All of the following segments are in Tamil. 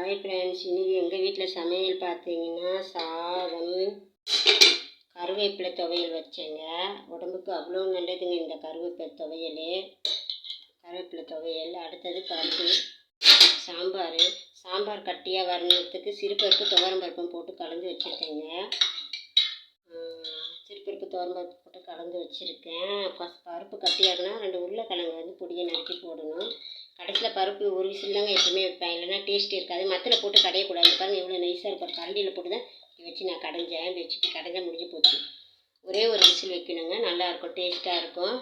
ஹாய் ஃப்ரெண்ட்ஸ், இன்றைக்கி எங்கள் வீட்டில் சமையல் பார்த்தீங்கன்னா சாதம், கருவேப்பிலை துவையல் வச்சேங்க. உடம்புக்கு அவ்வளோ நல்லதுங்க இந்த கருவேப்பிலை துவையல். அடுத்தது பருப்பு சாம்பார் கட்டியாக வரணுறதுக்கு சிறுபருப்பு துவரம்பருப்பும் போட்டு கலந்து வச்சுருக்கேங்க. சிறுபருப்பு துவரம்பருப்பு போட்டு கலந்து வச்சுருக்கேன். பருப்பு கட்டியாகனா 2 உருளைக்கிழங்கு வந்து பொடியை நறுக்கி போடணும். கடைசியில் பருப்பு ஒரு விசில் தாங்க எப்பவுமே வைப்பேன், இல்லைன்னா டேஸ்ட் இருக்காது. மத்தில் போட்டு கடையக்கூடாது. பாருங்கள் எவ்வளோ நைஸாக இருக்கும். கரண்டியில் போட்டு தான் வச்சு நான் கடைஞ்சேன், முடிஞ்சு போச்சு. ஒரே ஒரு விசில் வைக்கணுங்க, நல்லாயிருக்கும், டேஸ்ட்டாக இருக்கும்.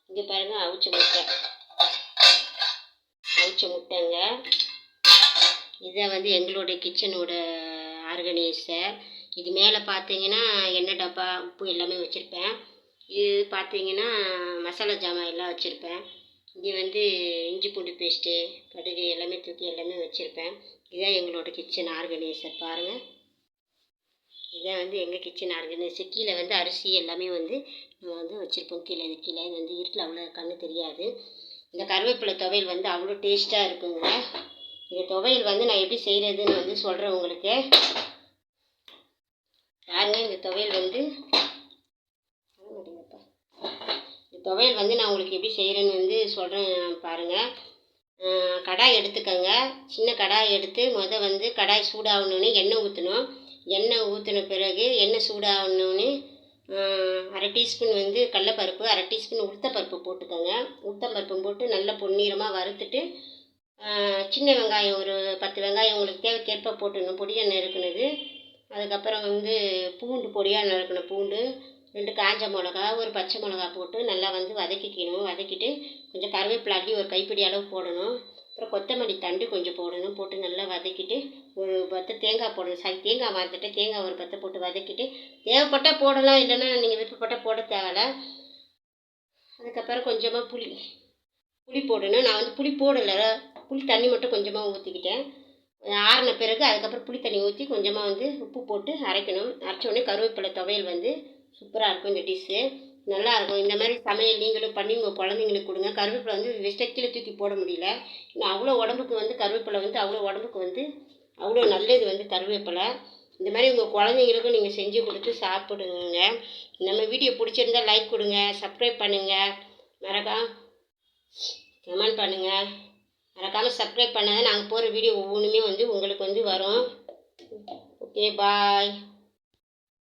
இங்கே பாருங்கள் அவிச்ச முட்டைங்க. இதை வந்து எங்களுடைய கிச்சனோட ஆர்கனைசர். இது மேலே பார்த்தீங்கன்னா எண்ணெய் டப்பா, உப்பு எல்லாமே வச்சுருப்பேன். இது பார்த்தீங்கன்னா மசாலா ஜாமான் எல்லாம் வச்சுருப்பேன். இங்கே வந்து இஞ்சி பூண்டு பேஸ்ட்டு, கடுகு எல்லாமே எல்லாமே வச்சுருப்பேன். இதுதான் எங்களோட கிச்சன் ஆர்கனைசர். பாருங்கள், இதான் வந்து எங்கள் கிச்சன் ஆர்கனைசர். கீழே வந்து அரிசி எல்லாமே வந்து நம்ம வந்து வச்சுருப்போம். கீழே இது வந்து இருட்டில் அவ்வளோ கண்ணு தெரியாது. இந்த கருவேப்பிலை துவையல் வந்து அவ்வளோ டேஸ்ட்டாக இருக்குங்க. இந்த துவையல் வந்து நான் எப்படி செய்கிறதுன்னு வந்து சொல்கிறேன் உங்களுக்கு. பாருங்க, இந்த துவையல் வந்து நான் உங்களுக்கு எப்படி செய்கிறேன்னு வந்து சொல்கிறேன் பாருங்கள். கடாய் எடுத்துக்கோங்க. சின்ன கடாய் எடுத்து வந்து கடாய் சூடாகணுன்னு எண்ணெய் ஊற்றணும். எண்ணெய் ஊற்றின பிறகு எண்ணெய் சூடாகணுன்னு 1/2 டீஸ்பூன் வந்து கடலைப்பருப்பு, 1/2 டீஸ்பூன் உளுத்தப்பருப்பு போட்டுக்கோங்க. உளுத்தம்பருப்பு போட்டு நல்லா பொன்னிறமாக வறுத்துட்டு சின்ன வெங்காயம் ஒரு 10 வெங்காயம் உங்களுக்கு தேவைக்கேற்ப போட்டுடணும், பொடியாக நறுக்குனது. அதுக்கப்புறம் வந்து பூண்டு, பொடியாக நறுக்கின பூண்டு, 2 காஞ்ச மிளகா, ஒரு பச்சை மிளகா போட்டு நல்லா வந்து வதக்கிக்கணும். வதக்கிட்டு கொஞ்சம் கருவேப்பிலை அள்ளி ஒரு கைப்பிடி அளவு போடணும். அப்புறம் கொத்தமல்லி தண்டு கொஞ்சம் போடணும். போட்டு நல்லா வதக்கிட்டு ஒரு 10 தேங்காய் போடணும். தேங்காய் மறந்துட்டு தேங்காய் ஒரு 10 போட்டு வதக்கிட்டு தேவைப்பட்டால் போடலாம், இல்லைன்னா நீங்கள் விருப்பப்பட்டால் போட தேவையில்ல. அதுக்கப்புறம் கொஞ்சமாக புளி போடணும். நான் வந்து புளி போடலை, புளி தண்ணி மட்டும் கொஞ்சமாக ஊற்றிக்கிட்டேன். ஆறின பிறகு அதுக்கப்புறம் புளி தண்ணி ஊற்றி கொஞ்சமாக வந்து உப்பு போட்டு அரைக்கணும். அரைச்ச உடனே கருவேப்பிலை துவையல் வந்து சூப்பராக இருக்கும். இந்த டிஷ்ஷு நல்லாயிருக்கும். இந்த மாதிரி சமையல் நீங்களும் பண்ணி உங்கள் குழந்தைங்களுக்கு கொடுங்க. கருவேப்பிலை வந்து வெஸ்டக்கில் தூக்கி போட முடியல. இன்னும் அவ்வளோ உடம்புக்கு வந்து கருவேப்பிலை வந்து அவ்வளோ நல்லது வந்து கருவேப்பிலை. இந்த மாதிரி உங்கள் குழந்தைங்களுக்கும் நீங்கள் செஞ்சு கொடுத்து சாப்பிடுங்க. நம்ம வீடியோ பிடிச்சிருந்தால் லைக் கொடுங்க, சப்ஸ்கிரைப் பண்ணுங்கள், கமெண்ட் பண்ணுங்கள். மறக்காமல் சப்ஸ்கிரைப் பண்ணாதான் நாங்கள் போகிற வீடியோ ஒவ்வொன்றுமே வந்து உங்களுக்கு வந்து வரும். ஓகே, பாய்.